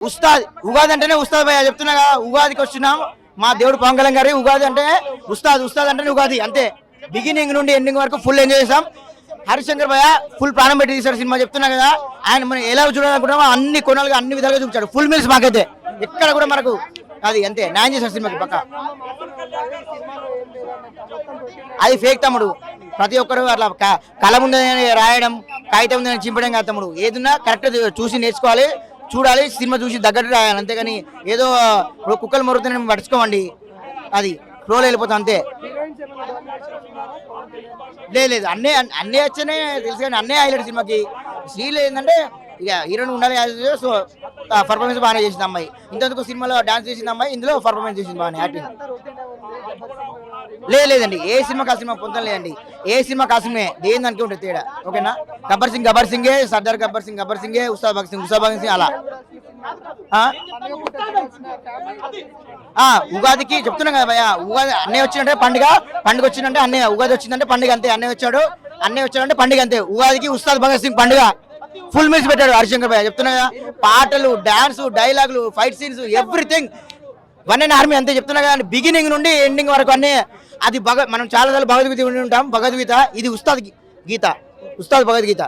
ఉస్తాద్ ఉగాది అంటేనే ఉస్తాద్ భయ్య చెప్తున్నా కదా, ఉగాదికి వచ్చినాం మా దేవుడు పవన్ కళ్యాణ్ గారి ఉగాది అంటే ఉస్తాద్, ఉస్తాద్ అంటేనే ఉగాది అంతే. బిగినింగ్ నుండి ఎండింగ్ వరకు ఫుల్ ఎంజాయ్ చేసాం. హరిశంకర్ భయ్య ఫుల్ ప్రాణం పెట్టి తీశాడు సినిమా చెప్తున్నా కదా. ఆయన మనం ఎలా చూడాలనుకుంటామో అన్ని కొనాలుగా అన్ని విధాలుగా చూపించాడు. ఫుల్ మీల్స్ మాకైతే ఎక్కడ కూడా మనకు అది అంతే న్యాయం చేశాడు సినిమాకి పక్క. అది ఫేక్ తమ్ముడు, ప్రతి ఒక్కరు అట్లా కళ ముందని రాయడం, కాగితం ఉందని చింపడం కాదు తమ్ముడు. ఏదన్నా కరెక్ట్ చూసి నేర్చుకోవాలి, చూడాలి, సినిమా చూసి తగ్గట్టు రాయాలి. అంతేగాని ఏదో ఇప్పుడు కుక్కలు మొరుగుతున్నాయి పట్టుకోమండి, అది ఫ్లోలో వెళ్ళిపోతాం అంతే. లేదు అన్నీ అన్నీ వచ్చానే తెలుసు కానీ అన్నీ హైలైట్ సినిమాకి. శ్రీలు ఏంటంటే ఇక హీరోయిన్ ఉండాలి, సో పర్ఫార్మెన్స్ బాగానే చేసింది అమ్మాయి. ఇంతకు సినిమాలో డాన్స్ చేసింది అమ్మాయి, ఇందులో పర్ఫార్మెన్స్ చేసింది బాగానే యాక్టింగ్. లేదండి, ఏ సినిమాకి ఆ సినిమా పొందడం లేదండి. ఏ సినిమాకి ఆ సినిమే దేని దానికి ఉంటుంది తేడా. ఓకేనా, గబ్బర్ సింగే, సర్దార్ గబ్బర్ సింగే, ఉస్తాద్ భగత్ సింగ్ అలా. ఉగాదికి చెప్తున్నాం కదా భయ్య, ఉగాది అన్నయ్య వచ్చిందంటే పండుగ వచ్చిందంటే అన్నయ్య, ఉగాది వచ్చిందంటే పండుగ అంతే. అన్నయ్య వచ్చాడంటే పండుగ అంతే. ఉగాదికి ఉస్తాద్ భగత్ సింగ్ పండుగ ఫుల్ మీల్స్ పెట్టాడు హరిశంకర్ భయ్య చెప్తున్నా కదా. పాటలు, డాన్స్, డైలాగులు, fight scenes, everything one and army అంతే చెప్తున్నా కదా. బిగినింగ్ నుండి ఎండింగ్ వరకు అన్నీ అది మనం చాలా సార్లు భగవద్గీత ఉండి ఉంటాం. భగవద్గీత ఇది ఉస్తాద్ గీత, ఉస్తాద్ భగవద్గీత.